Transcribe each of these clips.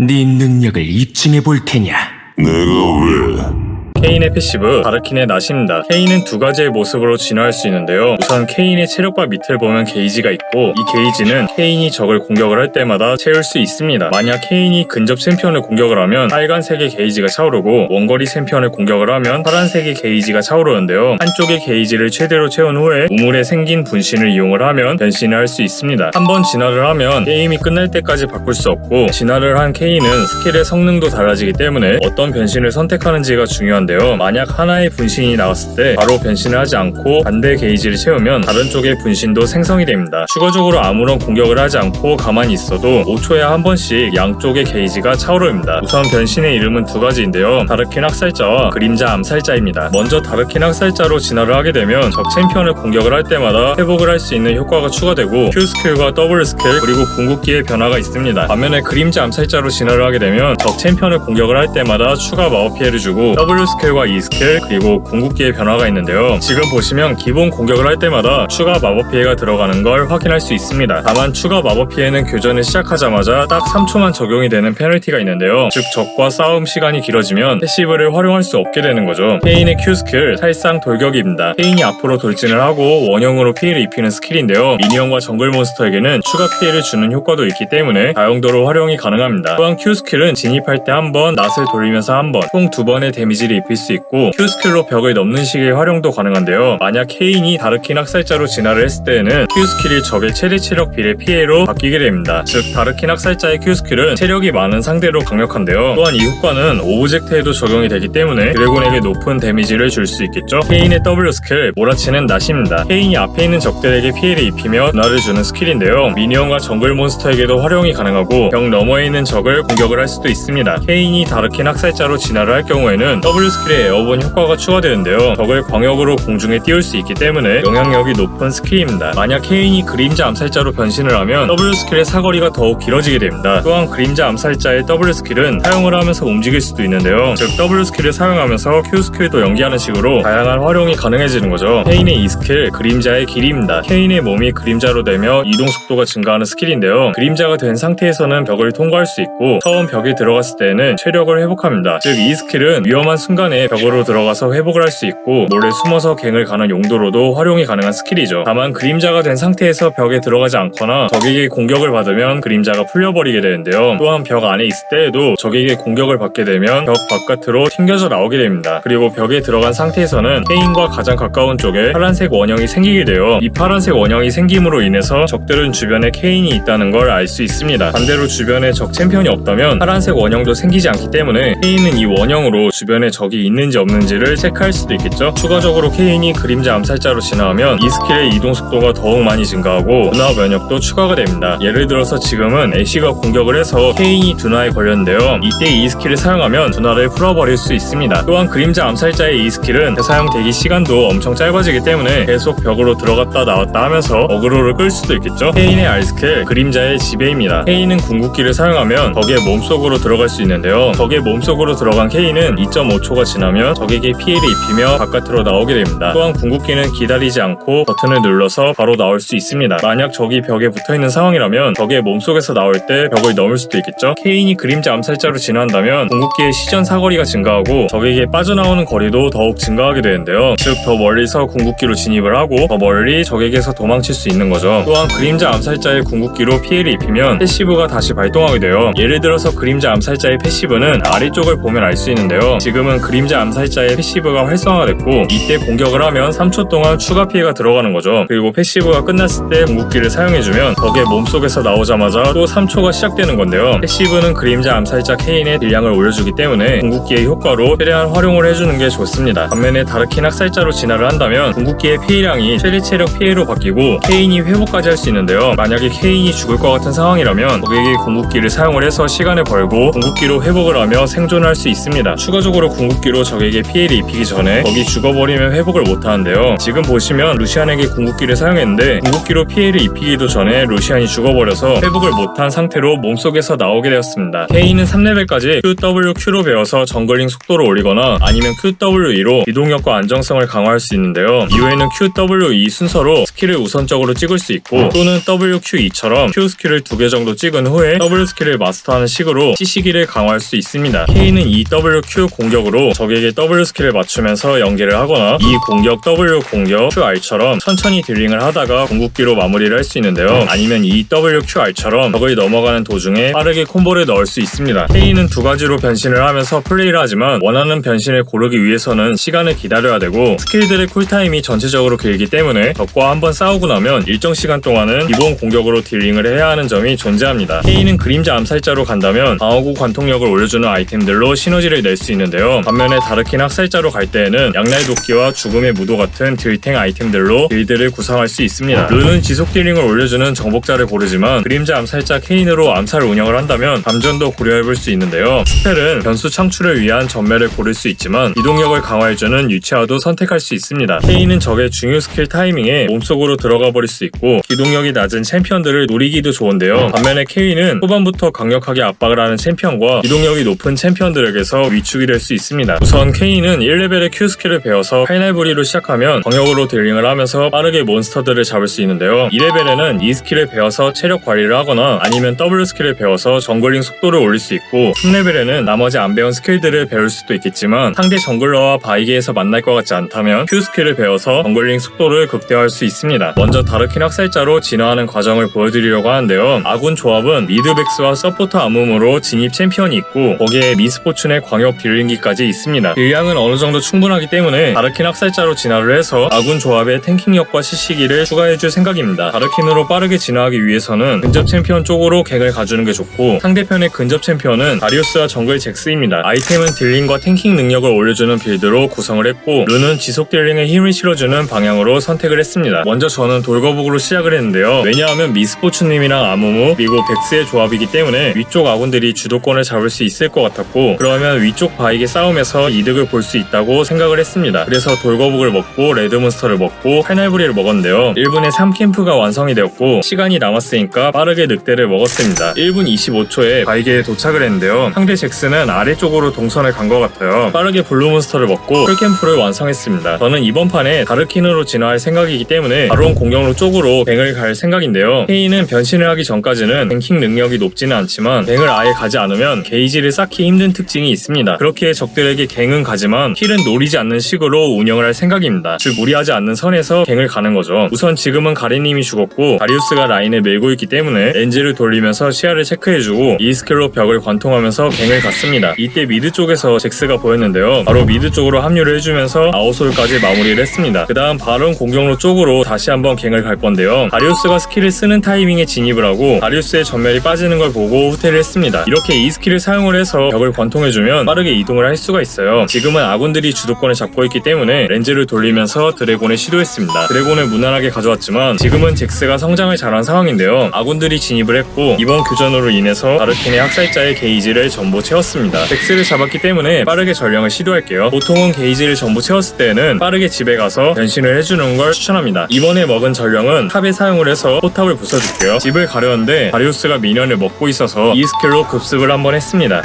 네 능력을 입증해 볼 테냐? 내가 왜? 케인의 패시브 다르킨의 낫입니다. 케인은 두 가지의 모습으로 진화할 수 있는데요. 우선 케인의 체력바 밑을 보면 게이지가 있고, 이 게이지는 케인이 적을 공격을 할 때마다 채울 수 있습니다. 만약 케인이 근접 챔피언을 공격을 하면 빨간색의 게이지가 차오르고, 원거리 챔피언을 공격을 하면 파란색의 게이지가 차오르는데요. 한쪽의 게이지를 최대로 채운 후에 우물에 생긴 분신을 이용을 하면 변신을 할 수 있습니다. 한번 진화를 하면 게임이 끝날 때까지 바꿀 수 없고, 진화를 한 케인은 스킬의 성능도 달라지기 때문에 어떤 변신을 선택하는지가 중요한데요. 만약 하나의 분신이 나왔을 때 바로 변신을 하지 않고 반대 게이지를 채우면 다른 쪽의 분신도 생성이 됩니다. 추가적으로 아무런 공격을 하지 않고 가만히 있어도 5초에 한 번씩 양쪽의 게이지가 차오릅니다. 우선 변신의 이름은 두 가지인데요. 다르킨 학살자와 그림자 암살자입니다. 먼저 다르킨 학살자로 진화를 하게 되면 적 챔피언을 공격을 할 때마다 회복을 할 수 있는 효과가 추가되고, Q 스킬과 W 스킬 그리고 궁극기의 변화가 있습니다. 반면에 그림자 암살자로 진화를 하게 되면 적 챔피언을 공격을 할 때마다 추가 마법 피해를 주고, W 스킬과 E 스킬 그리고 궁극기의 변화가 있는데요. 지금 보시면 기본 공격을 할 때마다 추가 마법 피해가 들어가는 걸 확인할 수 있습니다. 다만 추가 마법 피해는 교전을 시작하자마자 딱 3초만 적용이 되는 페널티가 있는데요. 즉 적과 싸움 시간이 길어지면 패시브를 활용할 수 없게 되는 거죠. 케인의 Q 스킬 살상 돌격입니다. 케인이 앞으로 돌진을 하고 원형으로 피해를 입히는 스킬인데요. 미니언과 정글 몬스터에게는 추가 피해를 주는 효과도 있기 때문에 다용도로 활용이 가능합니다. 또한 Q 스킬은 진입할 때 한 번, 낫을 돌리면서 한 번, 총 2번의 데미지를 입힐 수 있고, Q 스킬로 벽을 넘는 식의 활용도 가능한데요. 만약 케인이 다르킨 학살자로 진화를 했을 때에는 Q 스킬이 적의 최대 체력 비례 피해로 바뀌게 됩니다. 즉 다르킨 학살자의 Q 스킬은 체력이 많은 상대로 강력한데요. 또한 이 효과는 오브젝트에도 적용이 되기 때문에 드래곤에게 높은 데미지를 줄 수 있겠죠. 케인의 W 스킬 몰아치는 낫입니다. 케인이 앞에 있는 적들에게 피해를 입히며 분할을 주는 스킬인데요. 미니언과 정글 몬스터에게도 활용이 가능하고, 벽 너머에 있는 적을 공격을 할 수도 있습니다. 케인이 다르킨 학살자로 진화를 할 경우에는 W 스킬의 에어본 효과가 추가되는데요. 적을 광역으로 공중에 띄울 수 있기 때문에 영향력이 높은 스킬입니다. 만약 케인이 그림자 암살자로 변신을 하면 W 스킬의 사거리가 더욱 길어지게 됩니다. 또한 그림자 암살자의 W 스킬은 사용을 하면서 움직일 수도 있는데요. 즉 W 스킬을 사용하면서 Q 스킬도 연기하는 식으로 다양한 활용이 가능해지는 거죠. 케인의 E 스킬 그림자의 길이입니다. 케인의 몸이 그림자로 되며 이동 속도가 증가하는 스킬인데요. 그림자가 된 상태에서는 벽을 통과할 수 있고, 처음 벽에 들어갔을 때에는 체력을 회복합니다. 즉 이 스킬은 위험한 순간에 벽으로 들어가서 회복을 할 수 있고, 몰래 숨어서 갱을 가는 용도로도 활용이 가능한 스킬이죠. 다만 그림자가 된 상태에서 벽에 들어가지 않거나 적에게 공격을 받으면 그림자가 풀려버리게 되는데요. 또한 벽 안에 있을 때에도 적에게 공격을 받게 되면 벽 바깥으로 튕겨져 나오게 됩니다. 그리고 벽에 들어간 상태에서는 케인과 가장 가까운 쪽에 파란색 원형이 생기게 돼요. 이 파란색 원형이 생김으로 인해서 적들은 주변에 케인이 있다는 걸 알 수 있습니다. 반대로 주변에 적 챔피언이 없다면 파란색 원형도 생기지 않기 때문에 케인은 이 원형으로 주변에 적이 있는지 없는지를 체크할 수도 있겠죠. 추가적으로 케인이 그림자 암살자로 진화하면 이 스킬의 이동 속도가 더욱 많이 증가하고 둔화 면역도 추가가 됩니다. 예를 들어서 지금은 애쉬가 공격을 해서 케인이 둔화에 걸렸는데요. 이때 이 스킬을 사용하면 둔화를 풀어버릴 수 있습니다. 또한 그림자 암살자의 이 스킬은 재사용 대기 시간도 엄청 짧아지기 때문에 계속 벽으로 들어갔다 나왔다 하면서 어그로를 끌 수도 있겠죠. 케인의 R 스킬 그림자의 지배입니다. 케인은 궁극기를 사용하면 적의 몸속으로 들어갈 수 있는데요. 적의 몸속으로 들어간 케인은 2.5초가 지나면 적에게 피해를 입히며 바깥으로 나오게 됩니다. 또한 궁극기는 기다리지 않고 버튼을 눌러서 바로 나올 수 있습니다. 만약 적이 벽에 붙어있는 상황이라면 적의 몸속에서 나올 때 벽을 넘을 수도 있겠죠. 케인이 그림자 암살자로 진화한다면 궁극기의 시전 사거리가 증가하고 적에게 빠져나오는 거리도 더욱 증가하게 되는데요. 즉 더 멀리서 궁극기로 진입을 하고 더 멀리 적에게서 도망칠 수 있는 거죠. 또한 그림자 암살자의 궁극기로 피해를 입히면 패시브가 다시 발동하게 돼요. 예를 들어서 그림자 암살자의 패시브는 아래쪽을 보면 알 수 있는데요. 지금은 그림자 암살자의 패시브가 활성화가 됐고, 이때 공격을 하면 3초 동안 추가 피해가 들어가는 거죠. 그리고 패시브가 끝났을 때 궁극기를 사용해주면 적의 몸속에서 나오자마자 또 3초가 시작되는 건데요. 패시브는 그림자 암살자 케인의 딜량을 올려주기 때문에 궁극기의 효과로 최대한 활용을 해주는 게 좋습니다. 반면에 다르킨 학살자로 진화를 한다면 궁극기의 피해량이 최대 체력 피해로 바뀌고 케인이 회복까지 할 수 있는데요. 만약에 케인이 죽을 것 같은 상황이라면 적에게 궁극기를 사용을 해서 시간을 벌고 궁극기로 회복을 하며 생존할 수 있습니다. 추가적으로 궁극기 궁극기로 적에게 피해를 입히기 전에 적이 죽어버리면 회복을 못하는데요. 지금 보시면 루시안에게 궁극기를 사용했는데 궁극기로 피해를 입히기도 전에 루시안이 죽어버려서 회복을 못한 상태로 몸속에서 나오게 되었습니다. 케인은 3레벨까지 QWQ로 배워서 정글링 속도를 올리거나 아니면 QWE로 기동력과 안정성을 강화할 수 있는데요. 이후에는 QWE 순서로 스킬을 우선적으로 찍을 수 있고 또는 WQ2처럼 Q 스킬을 2개 정도 찍은 후에 W 스킬을 마스터하는 식으로 CC기를 강화할 수 있습니다. K는 이 WQ 공격으로 적에게 W 스킬을 맞추면서 연계를 하거나 이 공격 W 공격 QR처럼 천천히 딜링을 하다가 궁극기로 마무리를 할 수 있는데요. 아니면 이 WQR처럼 적을 넘어가는 도중에 빠르게 콤보를 넣을 수 있습니다. K는 두 가지로 변신을 하면서 플레이를 하지만 원하는 변신을 고르기 위해서는 시간을 기다려야 되고 스킬들의 쿨타임이 전체적으로 길기 때문에 적과 한번 싸우고 나면 일정 시간 동안은 기본 공격으로 딜링을 해야 하는 점이 존재합니다. K는 그림자 암살자로 간다면 방어구 관통력을 올려주는 아이템들로 시너지를 낼 수 있는데요. 반면에 다르킨 학살자로 갈 때에는 양날 도끼와 죽음의 무도 같은 딜탱 아이템들로 빌드를 구성할 수 있습니다. 르는 지속 딜링을 올려주는 정복자를 고르지만 그림자 암살자 케인으로 암살 운영을 한다면 감전도 고려해볼 수 있는데요. 스펠은 변수 창출을 위한 전멸을 고를 수 있지만 이동력을 강화해주는 유채화도 선택할 수 있습니다. 케인은 적의 중요 스킬 타이밍에 몸속으로 들어가 버릴 수 있고 기동력이 낮은 챔피언들을 노리기도 좋은데요. 반면에 케인은 후반부터 강력하게 압박을 하는 챔피언과 기동력이 높은 챔피언들에게서 위축이 될 수 있습니다. 우선 케인은 1레벨의 Q 스킬을 배워서 칼날부리로 시작하면 광역으로 딜링을 하면서 빠르게 몬스터들을 잡을 수 있는데요. 2레벨에는 이 스킬을 배워서 체력 관리를 하거나 아니면 W 스킬을 배워서 정글링 속도를 올릴 수 있고 3레벨에는 나머지 안 배운 스킬들을 배울 수도 있겠지만 상대 정글러와 바이게에서 만날 것 같지 않다면 Q 스킬을 배워서 정글링 속도를 극대화할 수 있습니다. 먼저 다르킨 학살자로 진화하는 과정을 보여드리려고 하는데요. 아군 조합은 미드백스와 서포터 아무무로 진입 챔피언이 있고 거기에 미스포춘의 광역 딜링기까지 있습니다. 딜량은 어느 정도 충분하기 때문에 다르킨 학살자로 진화를 해서 아군 조합의 탱킹력과 CC기를 추가해줄 생각입니다. 다르킨으로 빠르게 진화하기 위해서는 근접 챔피언 쪽으로 갱을 가주는 게 좋고 상대편의 근접 챔피언은 다리우스와 정글 잭스입니다. 아이템은 딜링과 탱킹 능력을 올려주는 빌드로 구성을 했고 르는 지속 딜링에 힘을 실어주는 방향으로 선택을 했습니다. 먼저 저는 돌거북으로 시작을 했는데요. 왜냐하면 미스포츠님이랑 아무무 그리고 백스의 조합이기 때문에 위쪽 아군들이 주도권을 잡을 수 있을 것 같았고 그러면 위쪽 바이게 싸움에서 이득을 볼 수 있다고 생각을 했습니다. 그래서 돌거북을 먹고 레드몬스터를 먹고 칼날부리를 먹었는데요. 1분에 3캠프가 완성이 되었고 시간이 남았으니까 빠르게 늑대를 먹었습니다. 1분 25초에 바이게에 도착을 했는데요. 상대 잭스는 아래쪽으로 동선을 간 것 같아요. 빠르게 블루몬스터를 먹고 풀캠프를 완성했습니다. 저는 이번 판에 다르킨으로 진화할 생각이기 때문에 바론 공격로 쪽으로 뱅을 갈 생각인데요. 케인은 변신을 하기 전까지는 뱅킹 능력이 높지는 않지만 뱅을 아예 가지 않으면 게이지를 쌓기 힘든 특징이 있습니다. 그렇기에 적들에게 갱은 가지만 힐은 노리지 않는 식으로 운영을 할 생각입니다. 즉 무리하지 않는 선에서 갱을 가는 거죠. 우선 지금은 가리님이 죽었고 다리우스가 라인을 밀고 있기 때문에 렌즈를 돌리면서 시야를 체크해주고 이 스킬로 벽을 관통하면서 갱을 갔습니다. 이때 미드 쪽에서 잭스가 보였는데요. 바로 미드 쪽으로 합류를 해주면서 아웃솔까지 마무리를 했습니다. 그 다음 바론 공격로 쪽으로 다시 한번 갱을 갈 건데요. 다리우스가 스킬을 쓰는 타이밍에 진입을 하고 다리우스의 전멸이 빠지는 걸 보고 후퇴를 했습니다. 이렇게 이 스킬을 사용을 해서 벽을 관통해주면 빠르게 이동을 할 수가 있어요. 지금은 아군들이 주도권을 잡고 있기 때문에 렌즈를 돌리면서 드래곤을 시도했습니다. 드래곤을 무난하게 가져왔지만 지금은 잭스가 성장을 잘한 상황인데요. 아군들이 진입을 했고 이번 교전으로 인해서 다르킨의 학살자의 게이지를 전부 채웠습니다. 잭스를 잡았기 때문에 빠르게 전령을 시도할게요. 보통은 게이지를 전부 채웠을 때는 빠르게 집에 가서 변신을 해주는 걸 추천합니다. 이번에 먹은 전령은 탑에 사용을 해서 포탑을 부숴줄게요. 집을 가려는데 다리우스가 미니언을 먹고 있어서 이 스킬로 급습을 한번 했습니다.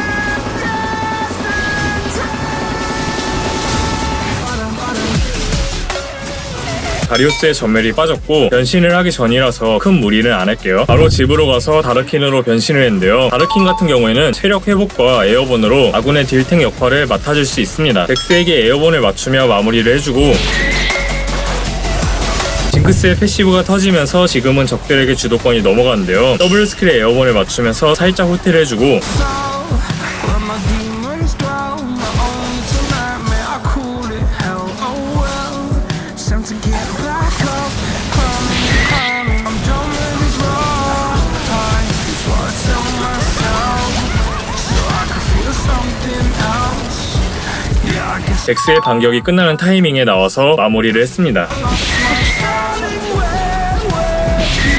다리우스의 전멸이 빠졌고 변신을 하기 전이라서 큰 무리는 안 할게요. 바로 집으로 가서 다르킨으로 변신을 했는데요. 다르킨 같은 경우에는 체력 회복과 에어본으로 아군의 딜탱 역할을 맡아줄 수 있습니다. 덱스에게 에어본을 맞추며 마무리를 해주고 징크스의 패시브가 터지면서 지금은 적들에게 주도권이 넘어가는데요. 더블 스킬의 에어본을 맞추면서 살짝 후퇴를 해주고 잭스의 반격이 끝나는 타이밍에 나와서 마무리를 했습니다.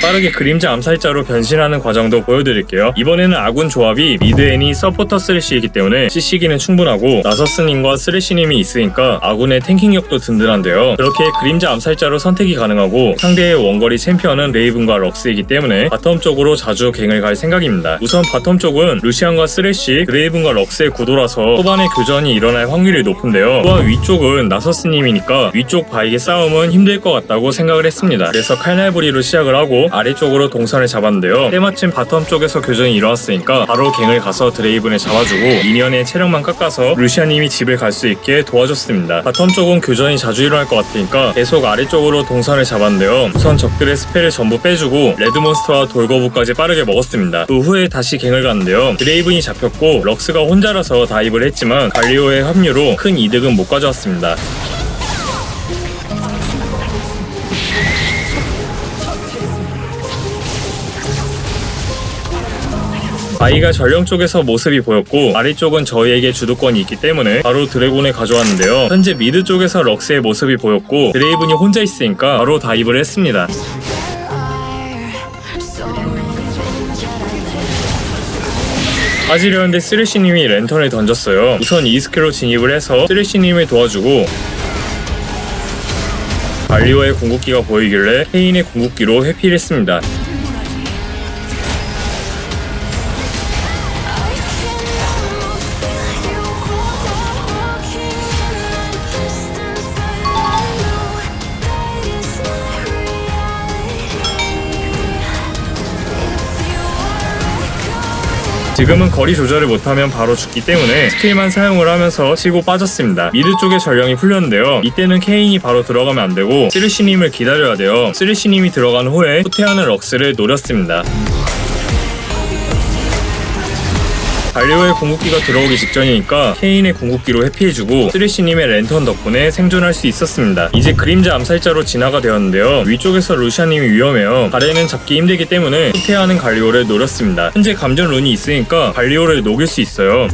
빠르게 그림자 암살자로 변신하는 과정도 보여드릴게요. 이번에는 아군 조합이 미드 애니 서포터 쓰레쉬이기 때문에 CC기는 충분하고 나서스님과 쓰레쉬님이 있으니까 아군의 탱킹력도 든든한데요. 그렇게 그림자 암살자로 선택이 가능하고 상대의 원거리 챔피언은 레이븐과 럭스이기 때문에 바텀 쪽으로 자주 갱을 갈 생각입니다. 우선 바텀 쪽은 루시안과 쓰레쉬, 레이븐과 럭스의 구도라서 초반에 교전이 일어날 확률이 높은데요. 또한 위쪽은 나서스님이니까 위쪽 바이게 싸움은 힘들 것 같다고 생각을 했습니다. 그래서 칼날부리로 시작을 하고 아래쪽으로 동선을 잡았는데요. 때마침 바텀 쪽에서 교전이 일어났으니까 바로 갱을 가서 드레이븐을 잡아주고 미니언의 체력만 깎아서 루시안님이 집을 갈 수 있게 도와줬습니다. 바텀 쪽은 교전이 자주 일어날 것 같으니까 계속 아래쪽으로 동선을 잡았는데요. 우선 적들의 스펠을 전부 빼주고 레드몬스터와 돌거부까지 빠르게 먹었습니다. 그 후에 다시 갱을 갔는데요. 드레이븐이 잡혔고 럭스가 혼자라서 다이브를 했지만 갈리오의 합류로 큰 이득은 못 가져왔습니다. 바이가 전령 쪽에서 모습이 보였고 아래쪽은 저희에게 주도권이 있기 때문에 바로 드래곤을 가져왔는데요. 현재 미드 쪽에서 럭스의 모습이 보였고 드레이븐이 혼자 있으니까 바로 다이브를 했습니다. 빠지려는데 쓰레쉬님이 랜턴을 던졌어요. 우선 이스크로 진입을 해서 쓰레쉬님을 도와주고 갈리오의 궁극기가 보이길래 케인의 궁극기로 회피를 했습니다. 지금은 거리 조절을 못하면 바로 죽기 때문에 스킬만 사용을 하면서 치고 빠졌습니다. 미드 쪽에 전령이 풀렸는데요. 이때는 케인이 바로 들어가면 안되고 쓰레쉬님을 기다려야 돼요. 쓰레쉬님이 들어간 후에 후퇴하는 럭스를 노렸습니다. 갈리오의 궁극기가 들어오기 직전이니까 케인의 궁극기로 회피해주고 쓰레쉬님의 랜턴 덕분에 생존할 수 있었습니다. 이제 그림자 암살자로 진화가 되었는데요. 위쪽에서 루시안님이 위험해요. 아래는 잡기 힘들기 때문에 후퇴하는 갈리오를 노렸습니다. 현재 감전 룬이 있으니까 갈리오를 녹일 수 있어요.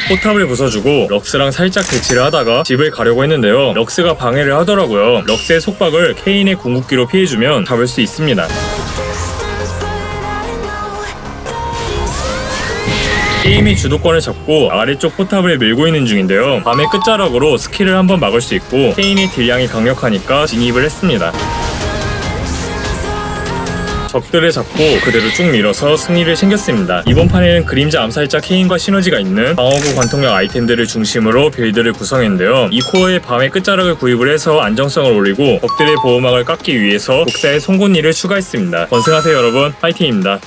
포탑을 부숴주고 럭스랑 살짝 대치를 하다가 집을 가려고 했는데요. 럭스가 방해를 하더라고요. 럭스의 속박을 케인의 궁극기로 피해주면 잡을 수 있습니다. 게임이 주도권을 잡고 아래쪽 포탑을 밀고 있는 중인데요. 밤의 끝자락으로 스킬을 한번 막을 수 있고 케인의 딜량이 강력하니까 진입을 했습니다. 적들을 잡고 그대로 쭉 밀어서 승리를 챙겼습니다. 이번 판에는 그림자 암살자 케인과 시너지가 있는 방어구 관통력 아이템들을 중심으로 빌드를 구성했는데요. 이 코어에 밤의 끝자락을 구입을 해서 안정성을 올리고 적들의 보호막을 깎기 위해서 독사의 송곳니를 추가했습니다. 건승하세요 여러분, 파이팅입니다.